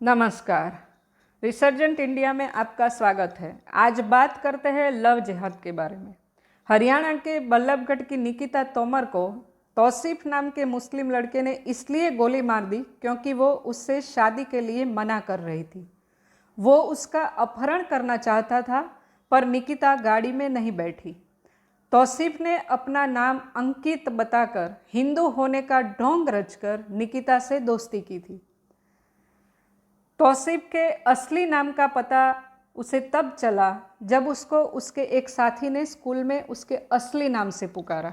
नमस्कार। Resurgent India में आपका स्वागत है। आज बात करते हैं लव जिहाद के बारे में। हरियाणा के बल्लभगढ़ की निकिता तोमर को तौसीफ नाम के मुस्लिम लड़के ने इसलिए गोली मार दी क्योंकि वो उससे शादी के लिए मना कर रही थी। वो उसका अपहरण करना चाहता था, पर निकिता गाड़ी में नहीं बैठी। तौसीफ ने अपना नाम अंकित बताकर हिंदू होने का ढोंग रचकर निकिता से दोस्ती की थी। तौसीफ के असली नाम का पता उसे तब चला जब उसको उसके एक साथी ने स्कूल में उसके असली नाम से पुकारा।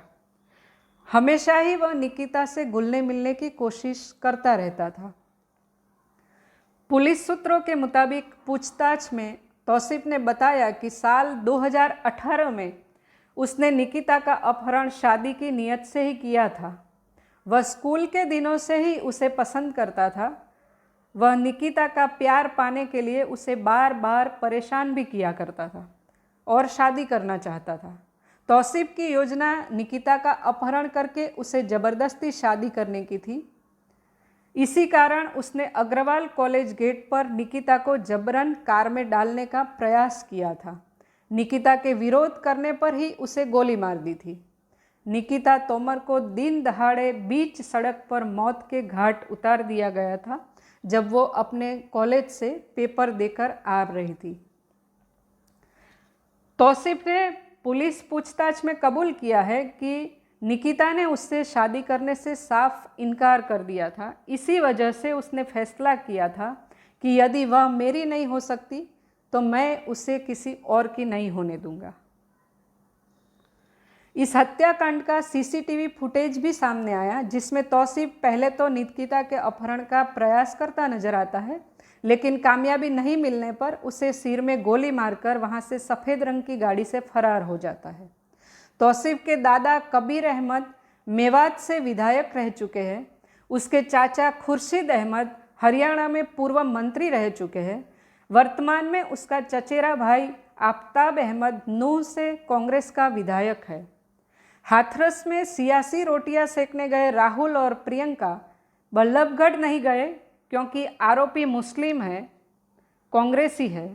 हमेशा ही वह निकिता से घुलने मिलने की कोशिश करता रहता था। पुलिस सूत्रों के मुताबिक पूछताछ में तौसीफ ने बताया कि साल 2018 में उसने निकिता का अपहरण शादी की नीयत से ही किया था। वह स्कूल के दिनों से ही उसे पसंद करता था। वह निकिता का प्यार पाने के लिए उसे बार बार परेशान भी किया करता था और शादी करना चाहता था। तौसीफ की योजना निकिता का अपहरण करके उसे ज़बरदस्ती शादी करने की थी। इसी कारण उसने अग्रवाल कॉलेज गेट पर निकिता को जबरन कार में डालने का प्रयास किया था। निकिता के विरोध करने पर ही उसे गोली मार दी थी। निकिता तोमर को दिन दहाड़े बीच सड़क पर मौत के घाट उतार दिया गया था जब वो अपने कॉलेज से पेपर देकर आ रही थी। तौसीफ ने पुलिस पूछताछ में कबूल किया है कि निकिता ने उससे शादी करने से साफ इनकार कर दिया था। इसी वजह से उसने फैसला किया था कि यदि वह मेरी नहीं हो सकती तो मैं उसे किसी और की नहीं होने दूंगा। इस हत्याकांड का सीसीटीवी फुटेज भी सामने आया, जिसमें तौसीफ पहले तो निकिता के अपहरण का प्रयास करता नजर आता है, लेकिन कामयाबी नहीं मिलने पर उसे सिर में गोली मारकर वहां से सफ़ेद रंग की गाड़ी से फरार हो जाता है। तौसीफ के दादा कबीर अहमद मेवात से विधायक रह चुके हैं। उसके चाचा खुर्शीद अहमद हरियाणा में पूर्व मंत्री रह चुके हैं। वर्तमान में उसका चचेरा भाई आफ्ताब अहमद नूह से कांग्रेस का विधायक है। हाथरस में सियासी रोटियां सेकने गए राहुल और प्रियंका बल्लभगढ़ नहीं गए क्योंकि आरोपी मुस्लिम है, कांग्रेसी है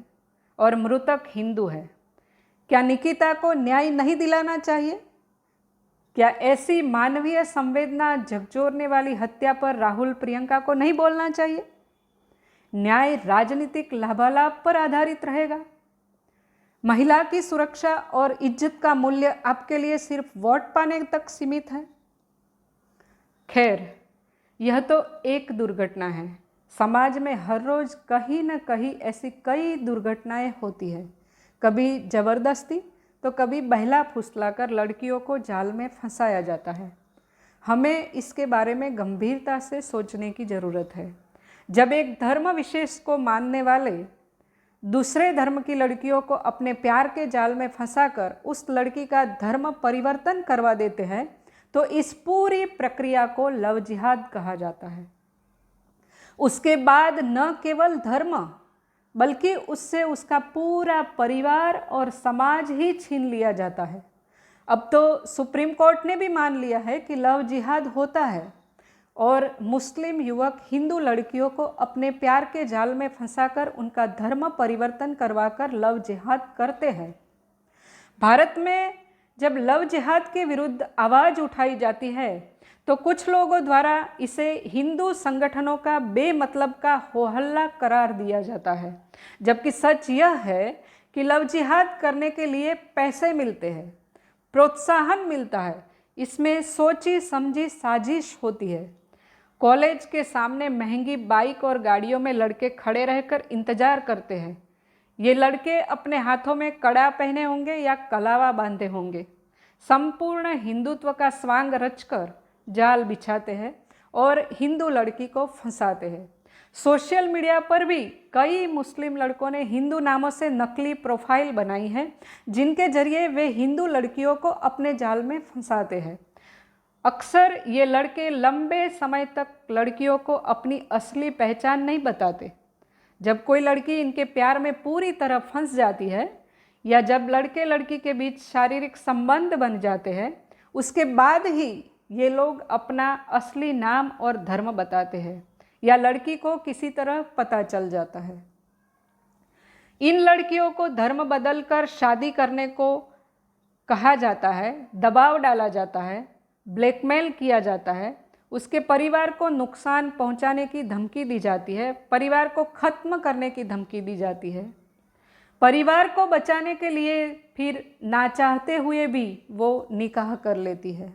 और मृतक हिंदू है। क्या निकिता को न्याय नहीं दिलाना चाहिए? क्या ऐसी मानवीय संवेदना झकझोरने वाली हत्या पर राहुल प्रियंका को नहीं बोलना चाहिए? न्याय राजनीतिक लाभालाभ पर आधारित रहेगा? महिला की सुरक्षा और इज्जत का मूल्य आपके लिए सिर्फ वोट पाने तक सीमित है? खैर, यह तो एक दुर्घटना है। समाज में हर रोज कहीं न कहीं ऐसी कई दुर्घटनाएं होती है। कभी जबरदस्ती तो कभी बहला फुसलाकर लड़कियों को जाल में फंसाया जाता है। हमें इसके बारे में गंभीरता से सोचने की ज़रूरत है। जब एक धर्म विशेष को मानने वाले दूसरे धर्म की लड़कियों को अपने प्यार के जाल में फंसाकर उस लड़की का धर्म परिवर्तन करवा देते हैं, तो इस पूरी प्रक्रिया को लव जिहाद कहा जाता है। उसके बाद न केवल धर्म बल्कि उससे उसका पूरा परिवार और समाज ही छीन लिया जाता है। अब तो सुप्रीम कोर्ट ने भी मान लिया है कि लव जिहाद होता है और मुस्लिम युवक हिंदू लड़कियों को अपने प्यार के जाल में फंसाकर उनका धर्म परिवर्तन करवाकर लव जिहाद करते हैं। भारत में जब लव जिहाद के विरुद्ध आवाज़ उठाई जाती है तो कुछ लोगों द्वारा इसे हिंदू संगठनों का बेमतलब का हो हल्ला करार दिया जाता है, जबकि सच यह है कि लव जिहाद करने के लिए पैसे मिलते हैं, प्रोत्साहन मिलता है। इसमें सोची समझी साजिश होती है। कॉलेज के सामने महंगी बाइक और गाड़ियों में लड़के खड़े रहकर इंतजार करते हैं। ये लड़के अपने हाथों में कड़ा पहने होंगे या कलावा बांधे होंगे। संपूर्ण हिंदुत्व का स्वांग रचकर जाल बिछाते हैं और हिंदू लड़की को फंसाते हैं। सोशल मीडिया पर भी कई मुस्लिम लड़कों ने हिंदू नामों से नकली प्रोफाइल बनाई है, जिनके जरिए वे हिंदू लड़कियों को अपने जाल में फंसाते हैं। अक्सर ये लड़के लंबे समय तक लड़कियों को अपनी असली पहचान नहीं बताते। जब कोई लड़की इनके प्यार में पूरी तरह फंस जाती है या जब लड़के लड़की के बीच शारीरिक संबंध बन जाते हैं, उसके बाद ही ये लोग अपना असली नाम और धर्म बताते हैं। या लड़की को किसी तरह पता चल जाता है। इन लड़कियों को धर्म बदलकर शादी करने को कहा जाता है, दबाव डाला जाता है, ब्लैकमेल किया जाता है, उसके परिवार को नुकसान पहुंचाने की धमकी दी जाती है, परिवार को खत्म करने की धमकी दी जाती है। परिवार को बचाने के लिए फिर ना चाहते हुए भी वो निकाह कर लेती है।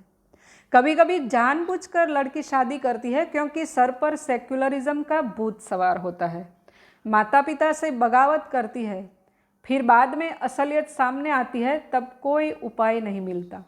कभी कभी जानबूझकर लड़की शादी करती है क्योंकि सर पर सेक्युलरिज्म का भूत सवार होता है। माता पिता से बगावत करती है, फिर बाद में असलियत सामने आती है, तब कोई उपाय नहीं मिलता।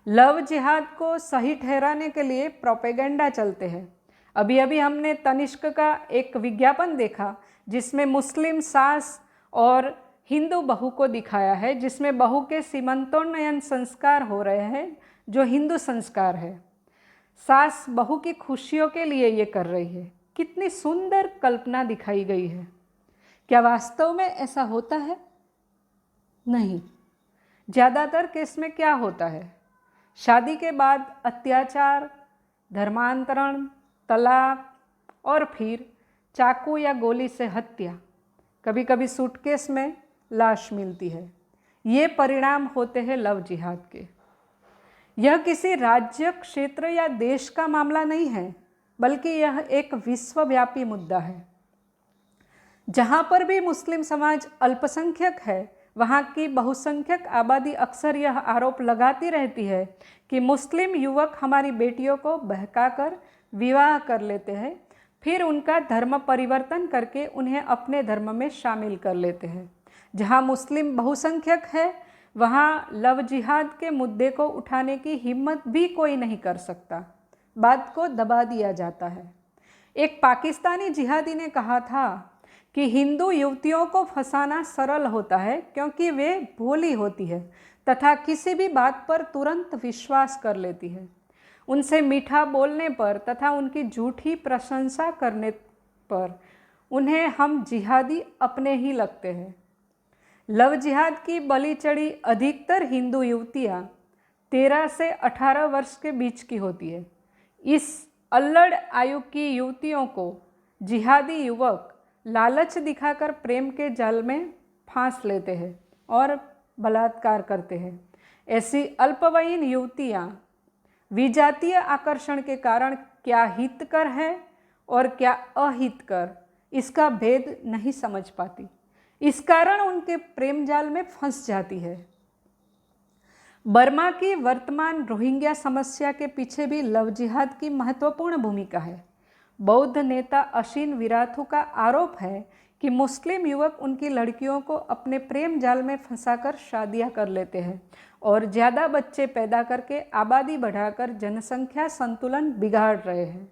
लव जिहाद को सही ठहराने के लिए प्रोपेगेंडा चलते हैं। अभी अभी हमने तनिष्क का एक विज्ञापन देखा जिसमें मुस्लिम सास और हिंदू बहू को दिखाया है, जिसमें बहू के सीमंतोन्नयन संस्कार हो रहे हैं जो हिंदू संस्कार है। सास बहू की खुशियों के लिए ये कर रही है। कितनी सुंदर कल्पना दिखाई गई है। क्या वास्तव में ऐसा होता है? नहीं। ज़्यादातर केस में क्या होता है? शादी के बाद अत्याचार, धर्मांतरण, तलाक और फिर चाकू या गोली से हत्या, कभी कभी सूटकेस में लाश मिलती है। ये परिणाम होते हैं लव जिहाद के। यह किसी राज्य, क्षेत्र या देश का मामला नहीं है, बल्कि यह एक विश्वव्यापी मुद्दा है। जहाँ पर भी मुस्लिम समाज अल्पसंख्यक है, वहाँ की बहुसंख्यक आबादी अक्सर यह आरोप लगाती रहती है कि मुस्लिम युवक हमारी बेटियों को बहकाकर विवाह कर लेते हैं, फिर उनका धर्म परिवर्तन करके उन्हें अपने धर्म में शामिल कर लेते हैं। जहाँ मुस्लिम बहुसंख्यक है, वहाँ लव जिहाद के मुद्दे को उठाने की हिम्मत भी कोई नहीं कर सकता। बात को दबा दिया जाता है। एक पाकिस्तानी जिहादी ने कहा था कि हिंदू युवतियों को फंसाना सरल होता है क्योंकि वे भोली होती है तथा किसी भी बात पर तुरंत विश्वास कर लेती है। उनसे मीठा बोलने पर तथा उनकी झूठी प्रशंसा करने पर उन्हें हम जिहादी अपने ही लगते हैं। लव जिहाद की बलि चढ़ी अधिकतर हिंदू युवतियाँ 13 से 18 वर्ष के बीच की होती है। इस अल्लड़ आयु की युवतियों को जिहादी युवक लालच दिखाकर प्रेम के जाल में फांस लेते हैं और बलात्कार करते हैं। ऐसी अल्पवयीन युवतियाँ विजातीय आकर्षण के कारण क्या हितकर है और क्या अहितकर, इसका भेद नहीं समझ पाती। इस कारण उनके प्रेम जाल में फंस जाती है। बर्मा की वर्तमान रोहिंग्या समस्या के पीछे भी लव जिहाद की महत्वपूर्ण भूमिका है। बौद्ध नेता अशीन विराथू का आरोप है कि मुस्लिम युवक उनकी लड़कियों को अपने प्रेम जाल में फंसाकर शादियां कर लेते हैं और ज़्यादा बच्चे पैदा करके आबादी बढ़ाकर जनसंख्या संतुलन बिगाड़ रहे हैं।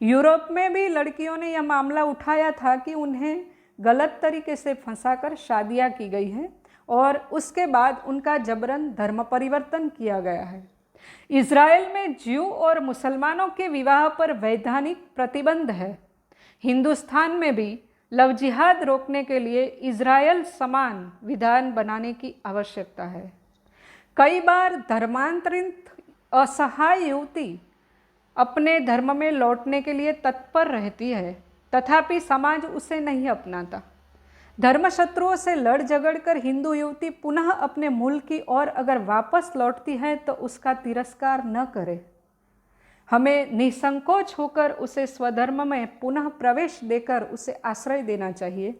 यूरोप में भी लड़कियों ने यह मामला उठाया था कि उन्हें गलत तरीके से फंसाकर शादियां की गई हैं और उसके बाद उनका जबरन धर्म परिवर्तन किया गया है। इज़राइल में ज्यू और मुसलमानों के विवाह पर वैधानिक प्रतिबंध है। हिंदुस्तान में भी लव जिहाद रोकने के लिए इज़राइल समान विधान बनाने की आवश्यकता है। कई बार धर्मांतरित असहाय युवती अपने धर्म में लौटने के लिए तत्पर रहती है, तथापि समाज उसे नहीं अपनाता। धर्मशत्रुओं से लड़ झगड़ कर हिंदू युवती पुनः अपने मूल की ओर अगर वापस लौटती है तो उसका तिरस्कार न करें। हमें निसंकोच होकर उसे स्वधर्म में पुनः प्रवेश देकर उसे आश्रय देना चाहिए।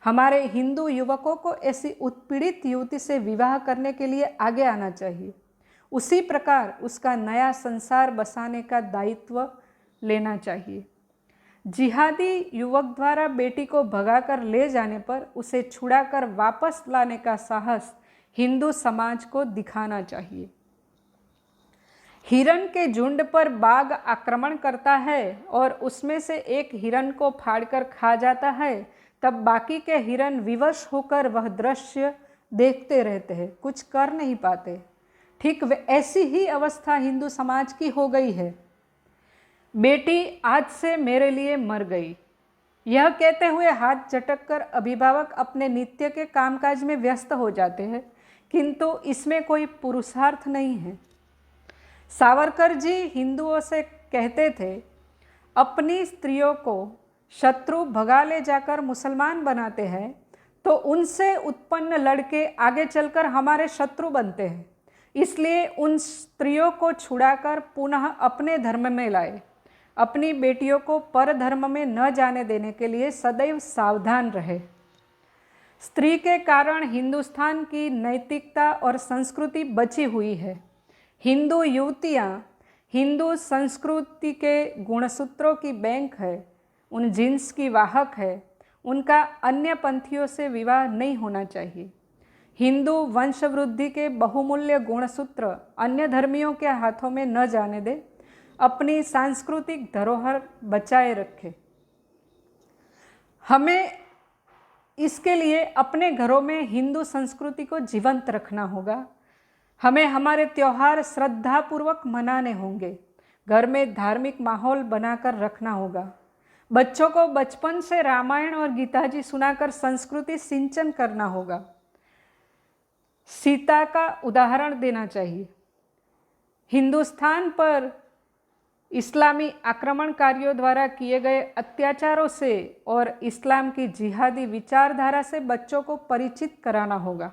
हमारे हिंदू युवकों को ऐसी उत्पीड़ित युवती से विवाह करने के लिए आगे आना चाहिए। उसी प्रकार उसका नया संसार बसाने का दायित्व लेना चाहिए। जिहादी युवक द्वारा बेटी को भगाकर ले जाने पर उसे छुड़ाकर वापस लाने का साहस हिंदू समाज को दिखाना चाहिए। हिरण के झुंड पर बाघ आक्रमण करता है और उसमें से एक हिरण को फाड़कर खा जाता है, तब बाकी के हिरण विवश होकर वह दृश्य देखते रहते हैं, कुछ कर नहीं पाते। ठीक ऐसी ही अवस्था हिंदू समाज की हो गई है। बेटी आज से मेरे लिए मर गई, यह कहते हुए हाथ झटक कर अभिभावक अपने नित्य के कामकाज में व्यस्त हो जाते हैं, किंतु इसमें कोई पुरुषार्थ नहीं है। सावरकर जी हिंदुओं से कहते थे, अपनी स्त्रियों को शत्रु भगा ले जाकर मुसलमान बनाते हैं तो उनसे उत्पन्न लड़के आगे चलकर हमारे शत्रु बनते हैं। इसलिए उन स्त्रियों को छुड़ाकर पुनः अपने धर्म में लाए। अपनी बेटियों को पर धर्म में न जाने देने के लिए सदैव सावधान रहे। स्त्री के कारण हिंदुस्तान की नैतिकता और संस्कृति बची हुई है। हिंदू युवतियाँ हिंदू संस्कृति के गुणसूत्रों की बैंक है, उन जीन्स की वाहक है। उनका अन्य पंथियों से विवाह नहीं होना चाहिए। हिंदू वंशवृद्धि के बहुमूल्य गुणसूत्र अन्य धर्मियों के हाथों में न जाने दे, अपनी सांस्कृतिक धरोहर बचाए रखे। हमें इसके लिए अपने घरों में हिंदू संस्कृति को जीवंत रखना होगा। हमें हमारे त्यौहार श्रद्धापूर्वक मनाने होंगे। घर में धार्मिक माहौल बनाकर रखना होगा। बच्चों को बचपन से रामायण और गीता जी सुनाकर संस्कृति सिंचन करना होगा। सीता का उदाहरण देना चाहिए। हिंदुस्तान पर इस्लामी आक्रमणकारियों द्वारा किए गए अत्याचारों से और इस्लाम की जिहादी विचारधारा से बच्चों को परिचित कराना होगा।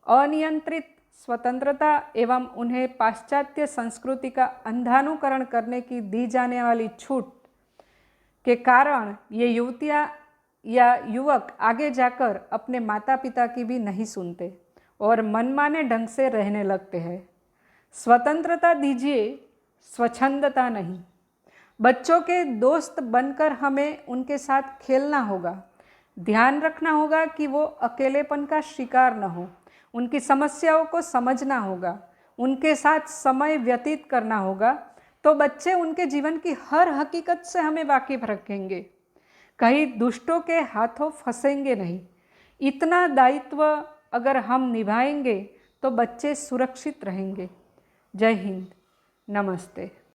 अनियंत्रित स्वतंत्रता एवं उन्हें पाश्चात्य संस्कृति का अंधानुकरण करने की दी जाने वाली छूट के कारण ये युवतियाँ या युवक आगे जाकर अपने माता पिता की भी नहीं सुनते और मनमाने ढंग से रहने लगते हैं। स्वतंत्रता दीजिए, स्वच्छंदता नहीं। बच्चों के दोस्त बनकर हमें उनके साथ खेलना होगा। ध्यान रखना होगा कि वो अकेलेपन का शिकार न हो। उनकी समस्याओं को समझना होगा, उनके साथ समय व्यतीत करना होगा, तो बच्चे उनके जीवन की हर हकीकत से हमें वाकिफ रखेंगे। कहीं दुष्टों के हाथों फंसेंगे नहीं। इतना दायित्व अगर हम निभाएंगे तो बच्चे सुरक्षित रहेंगे। जय हिंद, नमस्ते।